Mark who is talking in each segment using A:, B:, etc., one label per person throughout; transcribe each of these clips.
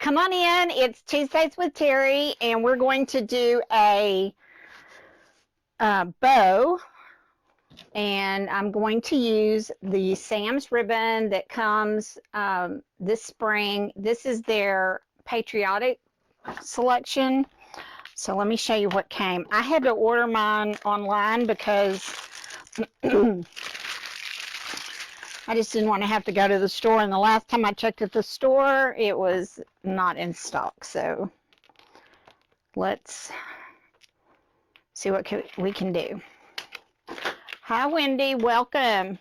A: come on in. It's Tuesdays with Terri, and we're going to do a bow, and I'm going to use the Sam's ribbon that comes this spring. This is their patriotic selection. So let me show you what came. I had to order mine online because I just didn't want to have to go to the store, and the last time I checked at the store, it was not in stock. So let's see what we can do. Hi, Wendy. Welcome.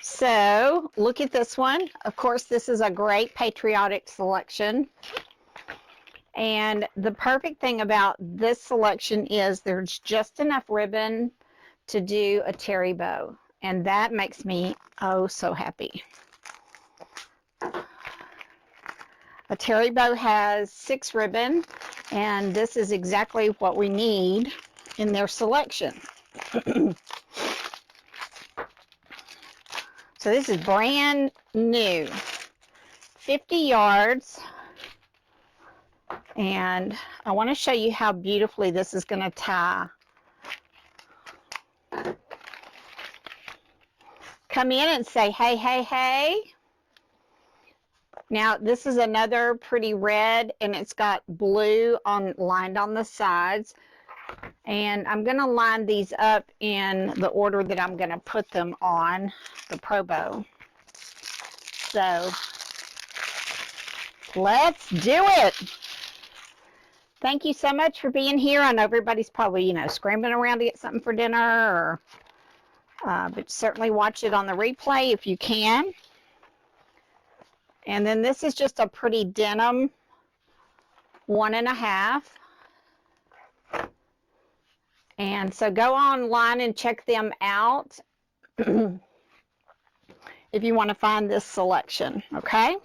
A: So look at this one. Of course, this is a great patriotic selection. And the perfect thing about this selection is there's just enough ribbon to do a Terri Bow. And that makes me oh so happy. A Terri Bow has 6 ribbon, and this is exactly what we need in their selection. So this is brand new, 50 yards, and I want to show you how beautifully this is going to tie. Come in and say, hey, hey, hey. Now, this is another pretty red, and it's got blue lined on the sides. And I'm going to line these up in the order that I'm going to put them on the Pro Bow. So, let's do it. Thank you so much for being here. I know everybody's probably, scrambling around to get something for dinner, but certainly watch it on the replay if you can. And then this is just a pretty denim 1.5. And so go online and check them out if you want to find this selection, okay?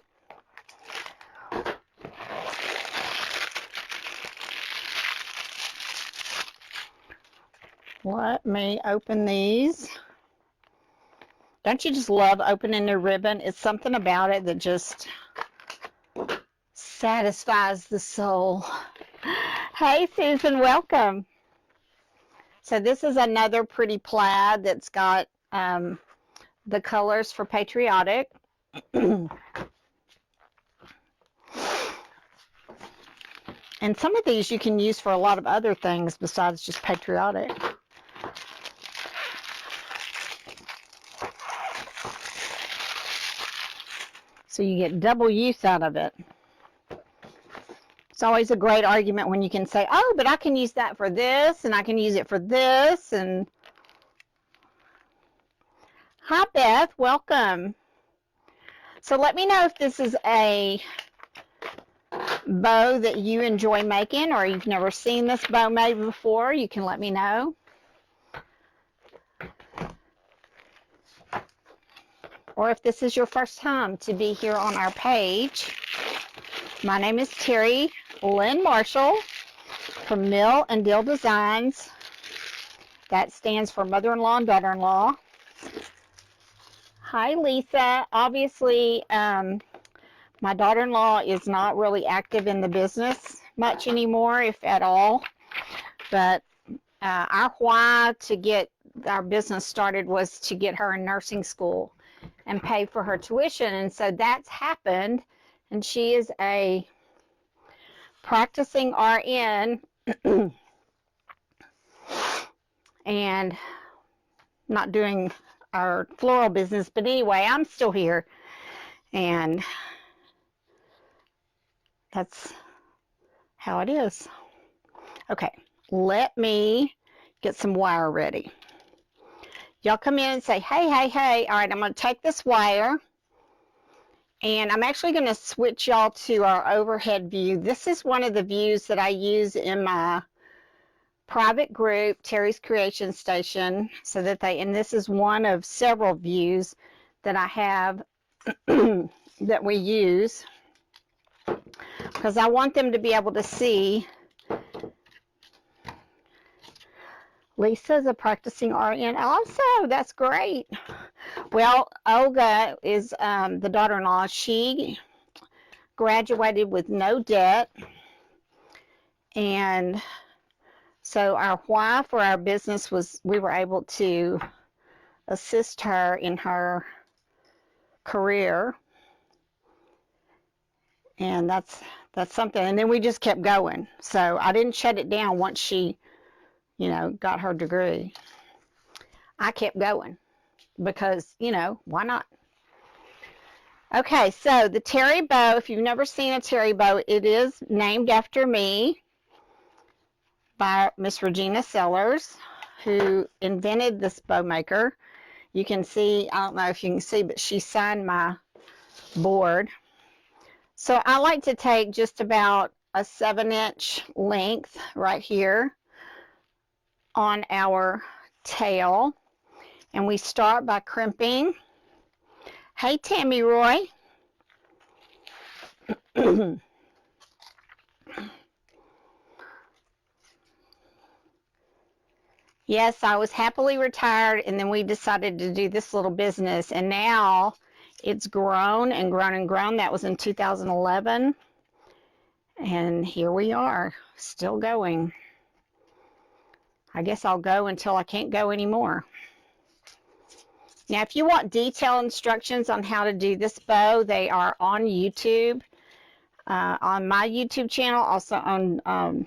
A: Let me open these. Don't you just love opening a ribbon? It's something about it that just satisfies the soul. Hey, Susan, welcome. So this is another pretty plaid that's got the colors for patriotic. And some of these you can use for a lot of other things besides just patriotic. So you get double use out of it. It's always a great argument when you can say, oh, but I can use that for this, and I can use it for this. And hi, Beth. Welcome. So let me know if this is a bow that you enjoy making, or you've never seen this bow made before. You can let me know. Or if this is your first time to be here on our page. My name is Terri Lynn Marshall from Mill and Dill Designs. That stands for mother-in-law and daughter-in-law. Hi, Lisa. Obviously, my daughter-in-law is not really active in the business much anymore, if at all. But our why to get our business started was to get her in nursing school and pay for her tuition. And so that's happened. And she is a practicing RN and not doing our floral business. But anyway, I'm still here. And that's how it is. Okay, let me get some wire ready. Y'all come in and say, hey, hey, hey. All right, I'm going to take this wire. And I'm actually going to switch y'all to our overhead view. This is one of the views that I use in my private group, Terri's Creation Station, so that and this is one of several views that I have that we use, because I want them to be able to see. Lisa's a practicing RN also. That's great. Well, Olga is the daughter-in-law. She graduated with no debt. And so our why for our business was we were able to assist her in her career. And that's something. And then we just kept going. So I didn't shut it down once she, you know, got her degree. I kept going because, you know, why not? Okay, so the Terri Bow, if you've never seen a Terri Bow, it is named after me by Miss Regina Sellers, who invented this bow maker. You can see, I don't know if you can see, but she signed my board. So I like to take just about a 7-inch length right here on our tail, and we start by crimping. Hey, Tammy Roy. Yes, I was happily retired, and then we decided to do this little business, and now it's grown and grown and grown. That was in 2011, and here we are, still going. I guess I'll go until I can't go anymore. Now, if you want detailed instructions on how to do this bow, they are on YouTube, on my YouTube channel, also on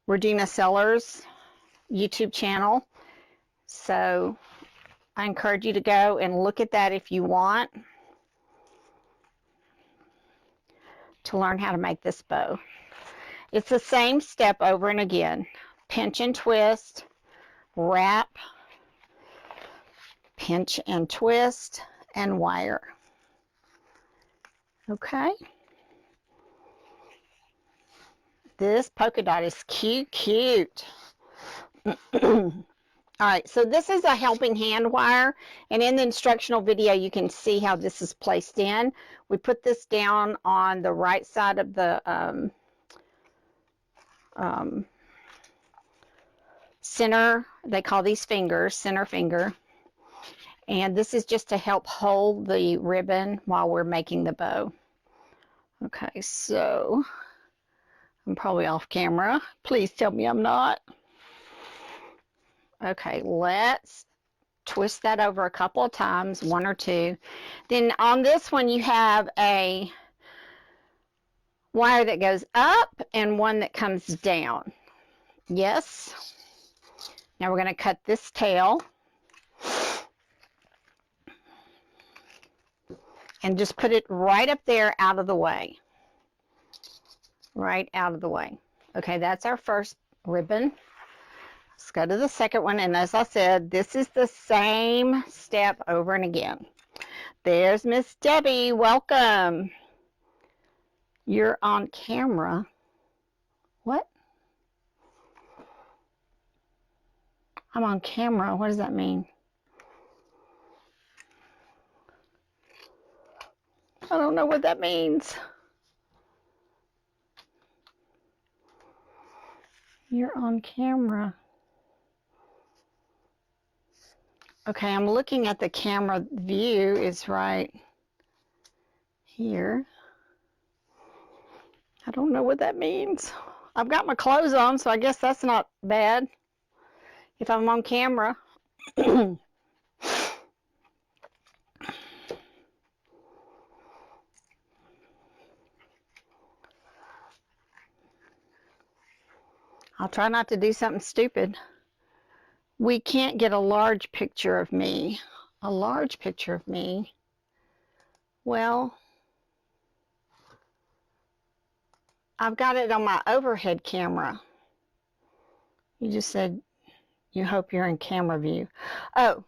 A: Regina Sellers' YouTube channel. So I encourage you to go and look at that if you want to learn how to make this bow. It's the same step over and again. Pinch and twist, wrap, pinch and twist, and wire. Okay. This polka dot is cute, cute. All right, so this is a helping hand wire, and in the instructional video you can see how this is placed in. We put this down on the right side of the center, they call these fingers, center finger, and this is just to help hold the ribbon while we're making the bow. Okay, so I'm probably off camera. Please tell me I'm not. Okay, let's twist that over a couple of times, 1 or 2. Then on this one you have a wire that goes up and one that comes down. Yes. Now we're going to cut this tail and just put it right up there out of the way. Right out of the way. Okay, that's our first ribbon. Let's go to the second one, and as I said, this is the same step over and again. There's Miss Debbie, welcome. You're on camera. What? I'm on camera, what does that mean? I don't know what that means. You're on camera. Okay, I'm looking at the camera view is right here. I don't know what that means. I've got my clothes on, so I guess that's not bad if I'm on camera. I'll try not to do something stupid. We can't get a large picture of me. A large picture of me? Well, I've got it on my overhead camera. You just said you hope you're in camera view. Oh,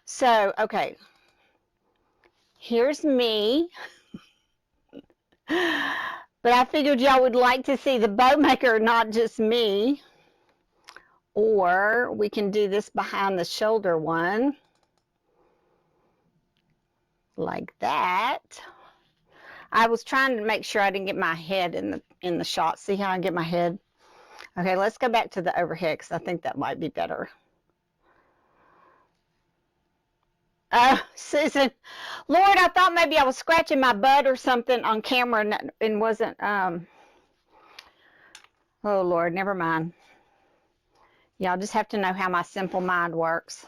A: so, okay. Here's me. But I figured y'all would like to see the bow maker, not just me. Or we can do this behind the shoulder one. Like that. I was trying to make sure I didn't get my head in the shot. See how I get my head? Okay, let's go back to the overhead because I think that might be better. Susan, Lord, I thought maybe I was scratching my butt or something on camera and wasn't, oh Lord, never mind. Y'all just have to know how my simple mind works.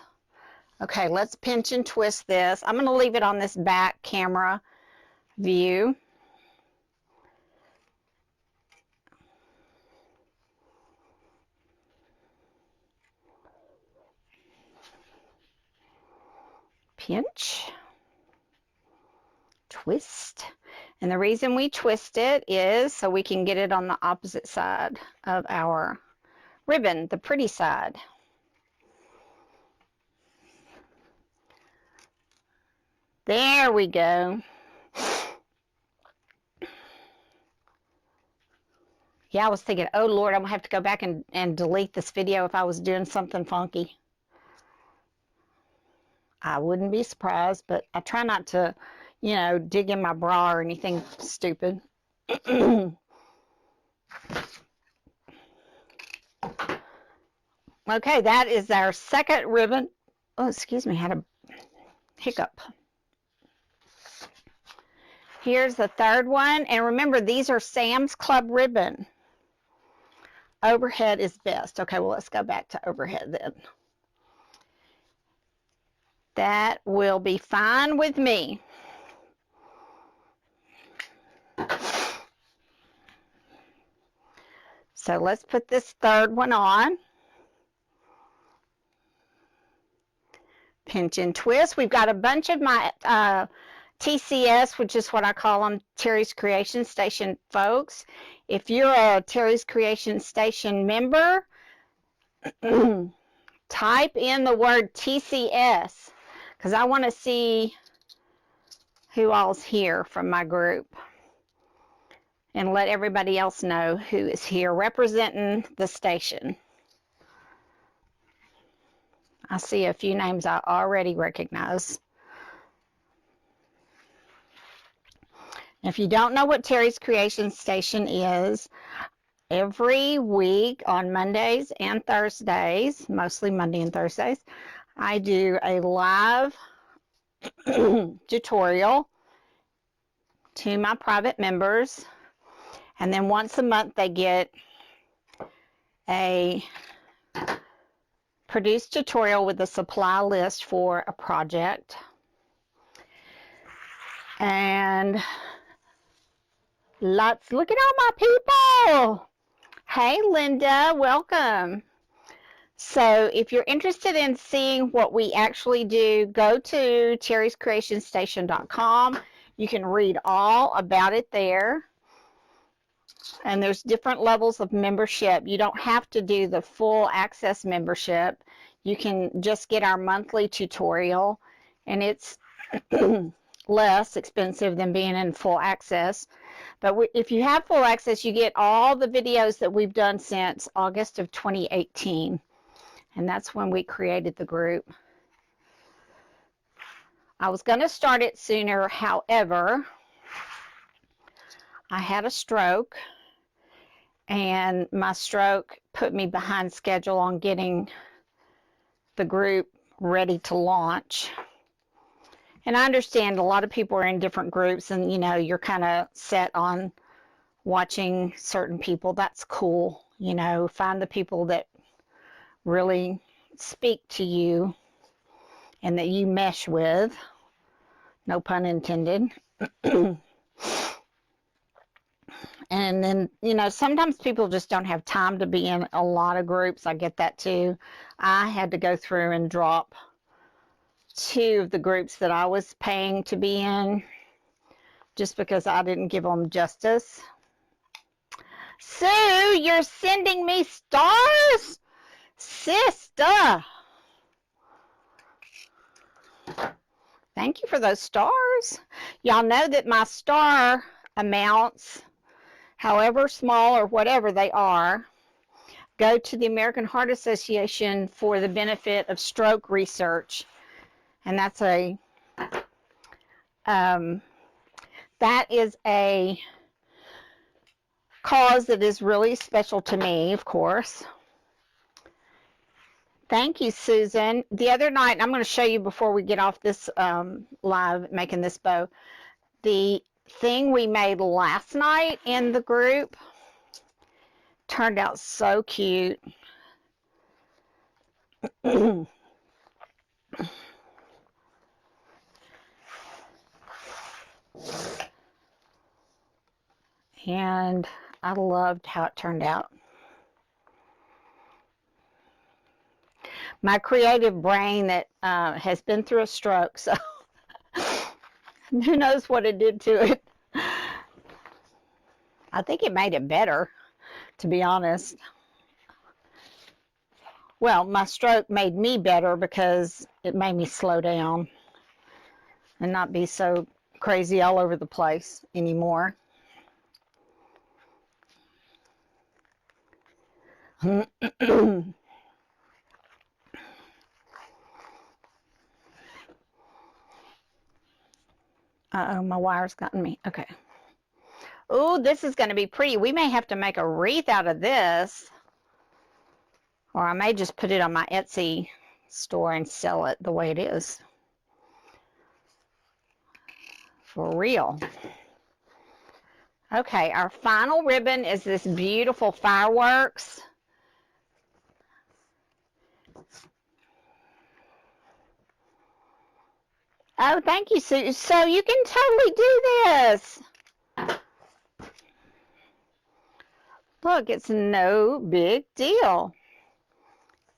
A: Okay, let's pinch and twist this. I'm going to leave it on this back camera view. Pinch, twist. And the reason we twist it is so we can get it on the opposite side of our ribbon, the pretty side. There we go. Yeah, I was thinking, oh Lord, I'm gonna have to go back and delete this video if I was doing something funky. I wouldn't be surprised, but I try not to, you know, dig in my bra or anything stupid. Okay, that is our second ribbon. Oh, excuse me, I had a hiccup. Here's the third one, and remember, these are Sam's Club ribbon. Overhead is best. Okay, well, let's go back to overhead then. That will be fine with me. So let's put this third one on. Pinch and twist. We've got a bunch of my TCS, which is what I call them, Terri's Creation Station folks. If you're a Terri's Creation Station member, type in the word TCS, because I want to see who all's here from my group and let everybody else know who is here representing the station. I see a few names I already recognize. If you don't know what Terri's Creation Station is, every week on Mondays and Thursdays, mostly Monday and Thursdays, I do a live tutorial to my private members, and then once a month they get a produced tutorial with a supply list for a project. And lots, look at all my people. Hey Linda, welcome. So if you're interested in seeing what we actually do, go to terriscreationstation.com. You can read all about it there. And there's different levels of membership. You don't have to do the full access membership. You can just get our monthly tutorial, and it's less expensive than being in full access. But if you have full access, you get all the videos that we've done since August of 2018. And that's when we created the group. I was going to start it sooner, however, I had a stroke, and my stroke put me behind schedule on getting the group ready to launch. And I understand a lot of people are in different groups, and you know, you're kind of set on watching certain people. That's cool. You know, find the people that really speak to you and that you mesh with. No pun intended. And then, you know, sometimes people just don't have time to be in a lot of groups. I get that too. I had to go through and drop 2 of the groups that I was paying to be in just because I didn't give them justice. Sue, you're sending me stars? Sister. Thank you for those stars. Y'all know that my star amounts, however small or whatever they are, go to the American Heart Association for the benefit of stroke research. And that's a, that is a cause that is really special to me, of course. Thank you, Susan. The other night, I'm going to show you before we get off this live making this bow. The thing we made last night in the group turned out so cute. And I loved how it turned out. My creative brain that has been through a stroke, so who knows what it did to it. I think it made it better, to be honest. Well, my stroke made me better because it made me slow down and not be so crazy all over the place anymore. Uh-oh, my wire's gotten me. Okay. Oh, this is going to be pretty. We may have to make a wreath out of this. Or I may just put it on my Etsy store and sell it the way it is. For real. Okay, our final ribbon is this beautiful fireworks. Oh, thank you, Sue. So you can totally do this. Look, it's no big deal.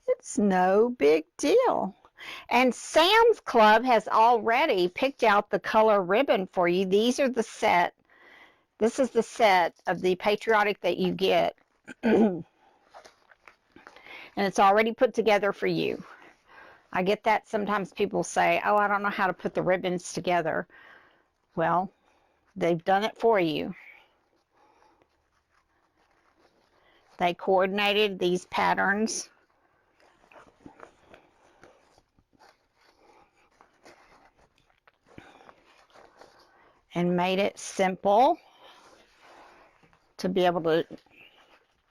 A: It's no big deal. And Sam's Club has already picked out the color ribbon for you. These are the set. This is the set of the patriotic that you get. And it's already put together for you. I get that sometimes people say, oh, I don't know how to put the ribbons together. Well, they've done it for you. They coordinated these patterns. And made it simple to be able to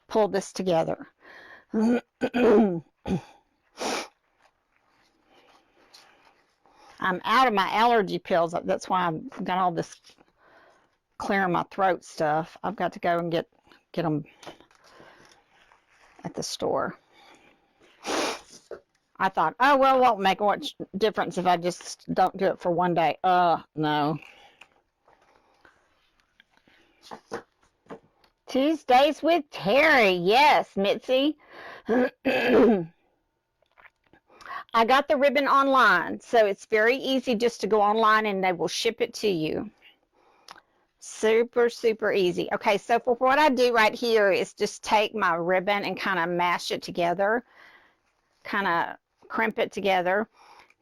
A: pull this together. I'm out of my allergy pills. That's why I've got all this clearing my throat stuff. I've got to go and get them at the store. I thought, oh, well, it won't make much difference if I just don't do it for one day. No. Tuesdays with Terri. Yes, Mitzi. I got the ribbon online, so it's very easy just to go online and they will ship it to you. Super, super easy. Okay, so for what I do right here is just take my ribbon and kind of mash it together, kind of crimp it together.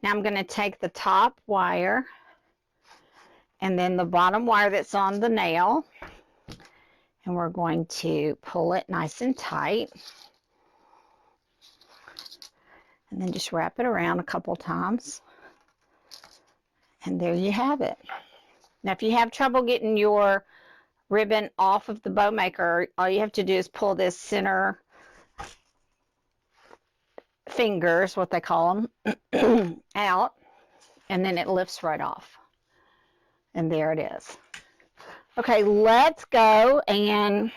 A: Now I'm going to take the top wire and then the bottom wire that's on the nail, and we're going to pull it nice and tight. And then just wrap it around a couple times. And there you have it. Now, if you have trouble getting your ribbon off of the bow maker, all you have to do is pull this center fingers, what they call them, out, and then it lifts right off. And there it is. Okay, let's go and...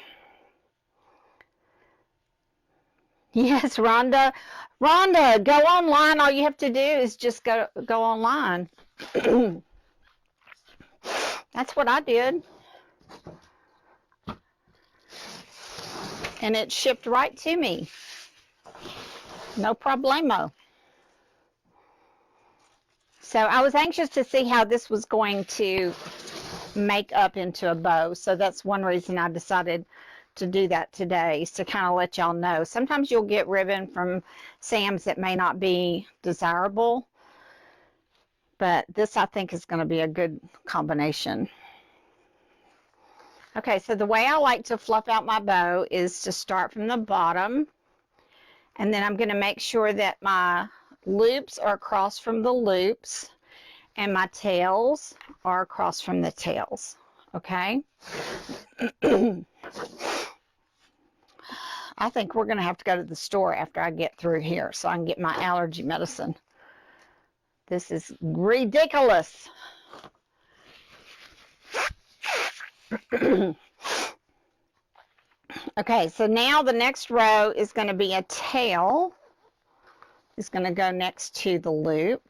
A: Yes, Rhonda. Rhonda, go online. All you have to do is just go online. That's what I did. And it shipped right to me. No problemo. So I was anxious to see how this was going to make up into a bow. So that's one reason I decided to do that today, is to kind of let y'all know. Sometimes you'll get ribbon from Sam's that may not be desirable, but this I think is going to be a good combination. Okay, so the way I like to fluff out my bow is to start from the bottom, and then I'm going to make sure that my loops are across from the loops and my tails are across from the tails. Okay. I think we're going to have to go to the store after I get through here so I can get my allergy medicine. This is ridiculous. Okay, so now the next row is going to be a tail. It's going to go next to the loop.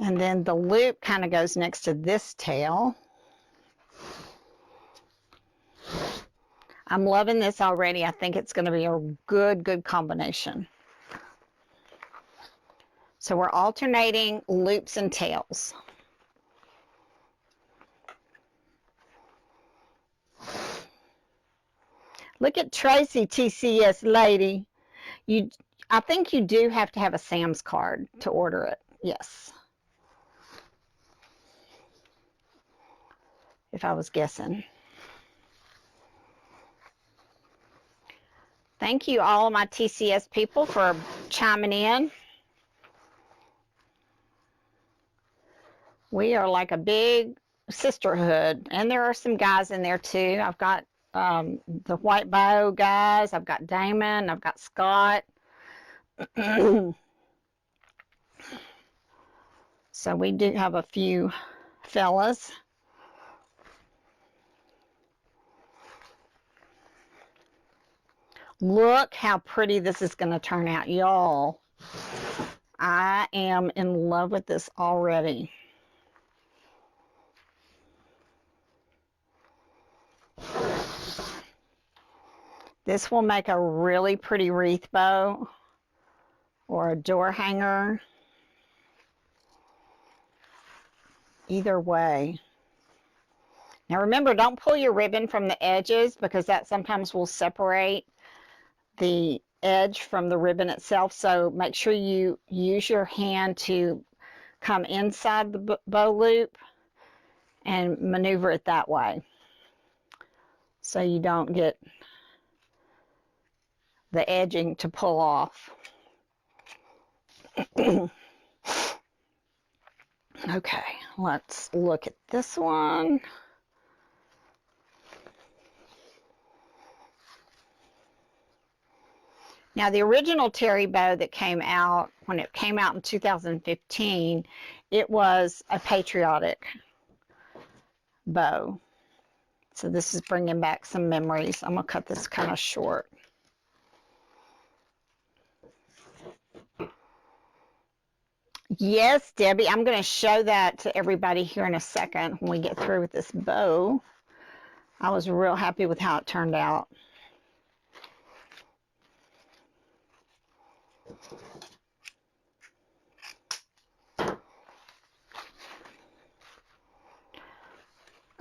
A: And then the loop kind of goes next to this tail. I'm loving this already. I think it's going to be a good combination. So we're alternating loops and tails. Look at Tracy, TCS lady. I think you do have to have a Sam's card to order it. Yes. If I was guessing. Thank you all of my TCS people for chiming in. We are like a big sisterhood, and there are some guys in there too. I've got the White Bow guys, I've got Damon, I've got Scott. So we do have a few fellas. Look how pretty this is going to turn out, y'all. I am in love with this already. This will make a really pretty wreath bow or a door hanger. Either way. Now remember, don't pull your ribbon from the edges because that sometimes will separate the edge from the ribbon itself. So make sure you use your hand to come inside the bow loop and maneuver it that way, so you don't get the edging to pull off. Okay, let's look at this one. Now, the original Terri Bow that came out, when it came out in 2015, it was a patriotic bow. So this is bringing back some memories. I'm going to cut this kind of short. Yes, Debbie, I'm going to show that to everybody here in a second when we get through with this bow. I was real happy with how it turned out.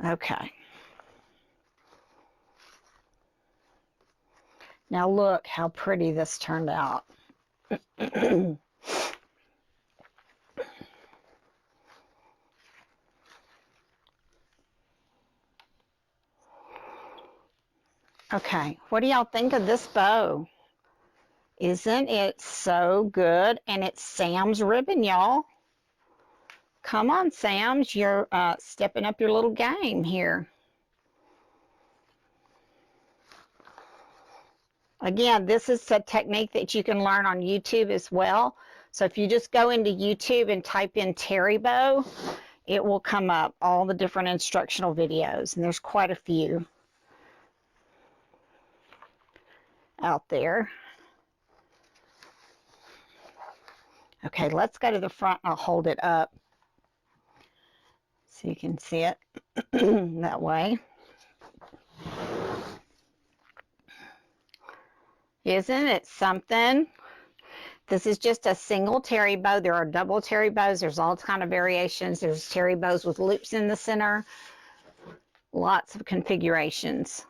A: Okay. Now look how pretty this turned out. Okay, what do y'all think of this bow? Isn't it so good? And it's Sam's ribbon, y'all. Come on, Sam's, you're stepping up your little game here. Again, this is a technique that you can learn on YouTube as well. So if you just go into YouTube and type in Terri Bow, it will come up, all the different instructional videos, and there's quite a few out there. Okay, let's go to the front. I'll hold it up so you can see it that way. Isn't it something? This is just a single Terri Bow. There are double Terri Bows. There's all kind of variations. There's Terri Bows with loops in the center. Lots of configurations.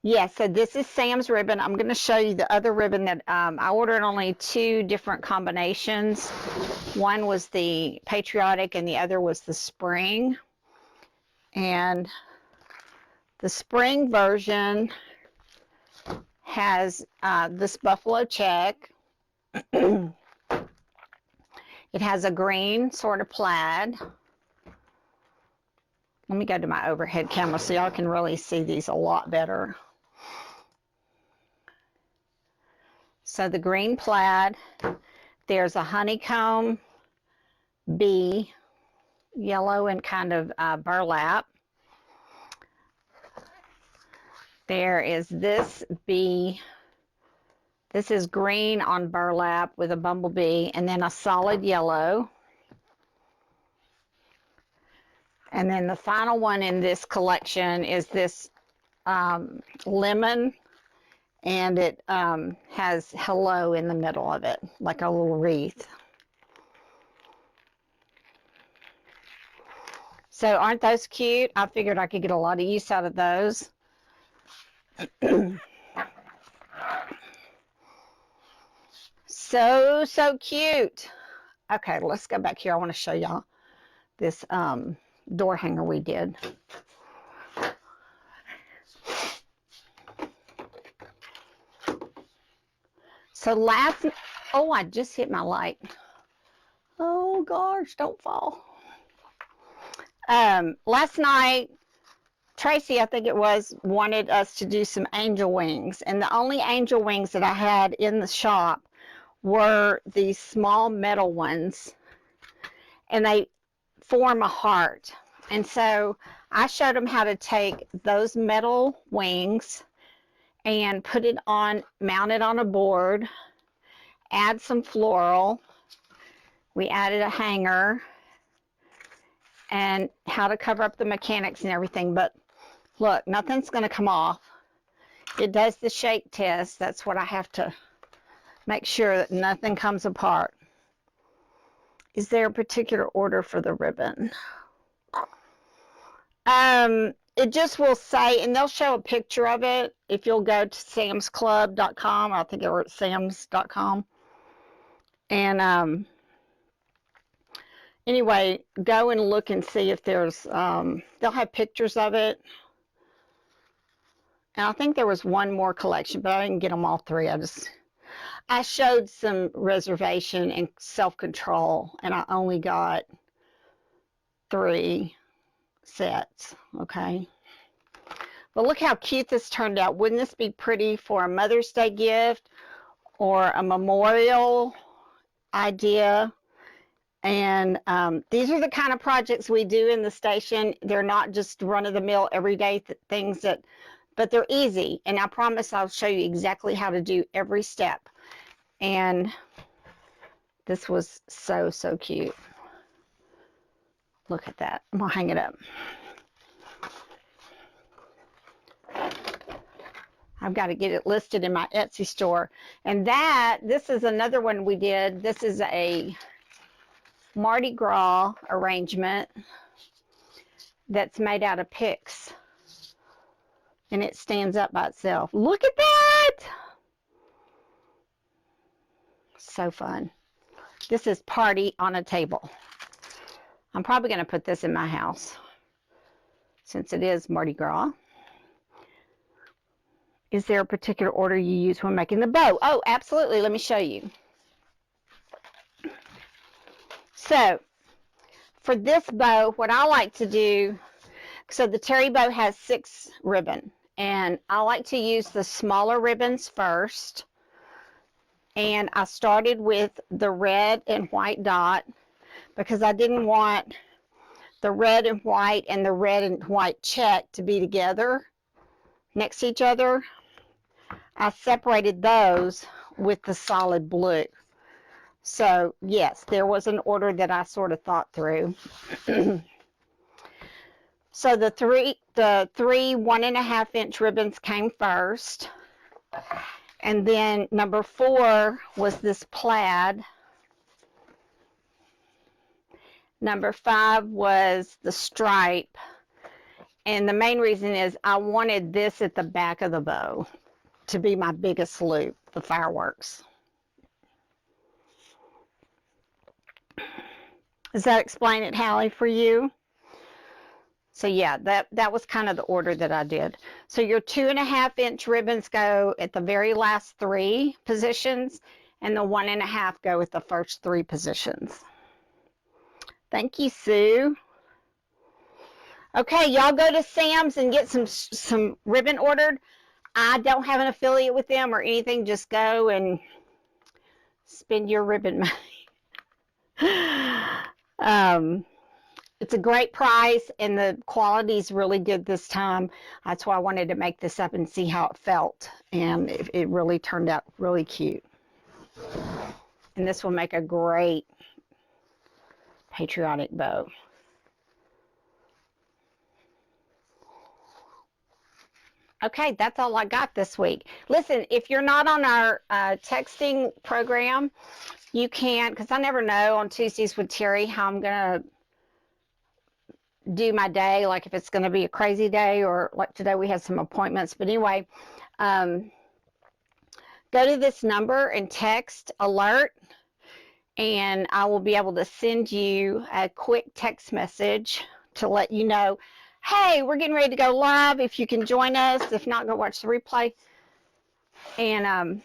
A: Yeah, so this is Sam's ribbon. I'm going to show you the other ribbon that I ordered only 2 different combinations. One was the patriotic and the other was the spring. And the spring version has this buffalo check. It It has a green sort of plaid. Let me go to my overhead camera so y'all can really see these a lot better. So the green plaid, there's a honeycomb bee, yellow and kind of burlap. There is this bee. This is green on burlap with a bumblebee, and then a solid yellow. And then the final one in this collection is this lemon, and it has hello in the middle of it, like a little wreath. So aren't those cute? I figured I could get a lot of use out of those. So cute. Okay, let's go back here. I want to show y'all this door hanger we did. So oh, I just hit my light. Oh gosh, don't fall. Last night, Tracy, I think it was, wanted us to do some angel wings, and the only angel wings that I had in the shop were these small metal ones, and they form a heart. And so I showed them how to take those metal wings and put it on, mount it on a board, add some floral. We added a hanger, and how to cover up the mechanics and everything. But look, nothing's going to come off. It does the shake test. That's what I have to make sure, that nothing comes apart. Is there a particular order for the ribbon? It just will say, and they'll show a picture of it if you'll go to samsclub.com. I think it was sams.com. And anyway, go and look and see if there's, they'll have pictures of it. And I think there was one more collection, but I didn't get them all three. I showed some reservation and self-control, and I only got 3 sets, okay? But look how cute this turned out. Wouldn't this be pretty for a Mother's Day gift or a memorial idea? And these are the kind of projects we do in the station. They're not just run-of-the-mill everyday things but they're easy. And I promise I'll show you exactly how to do every step. And this was so cute. Look at that. I'm gonna hang it up. I've got to get it listed in my Etsy store. And this is another one we did. This is a Mardi Gras arrangement that's made out of picks. And it stands up by itself. Look at that! So fun. This is Party on a Table. I'm probably going to put this in my house since it is Mardi Gras. Is there a particular order you use when making the bow? Oh, absolutely. Let me show you. So, for this bow, what I like to do, so the Terri Bow has 6 ribbon, and I like to use the smaller ribbons first. And I started with the red and white dot because I didn't want the red and white and the red and white check to be together next to each other. I separated those with the solid blue. So yes, there was an order that I sort of thought through. So the three 1.5 inch ribbons came first. And then number 4 was this plaid. Number 5 was the stripe. And the main reason is I wanted this at the back of the bow to be my biggest loop, the fireworks. Does that explain it, Hallie, for you? So yeah, that was kind of the order that I did. So your 2.5 inch ribbons go at the very last 3 positions, and the 1.5 go at the first 3 positions. Thank you, Sue. Okay, y'all go to Sam's and get some ribbon ordered. I don't have an affiliate with them or anything. Just go and spend your ribbon money. It's a great price, and the quality is really good this time. That's why I wanted to make this up and see how it felt, and it really turned out really cute. And this will make a great patriotic bow. Okay, that's all I got this week. Listen, if you're not on our texting program, you can, because I never know on Tuesdays with Terri how I'm going to do my day, like if it's going to be a crazy day or like today we had some appointments. But anyway, go to this number and text alert, and I will be able to send you a quick text message to let you know, hey, we're getting ready to go live. If you can join us, if not, go watch the replay. And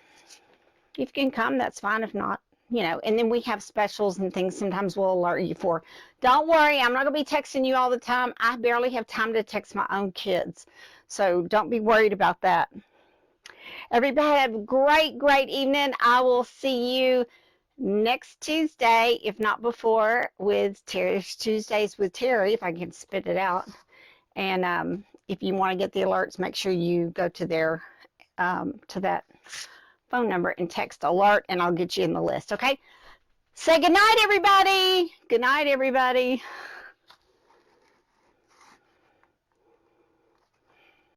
A: if you can come, that's fine. If not, you know, and then we have specials and things sometimes we'll alert you for. Don't worry, I'm not going to be texting you all the time. I barely have time to text my own kids. So don't be worried about that. Everybody have a great, great evening. I will see you next Tuesday, if not before, with Terri's Tuesdays with Terri, if I can spit it out. And if you want to get the alerts, make sure you go to their to that phone number and text alert, and I'll get you in the list, okay? Say good night, everybody. Good night, everybody.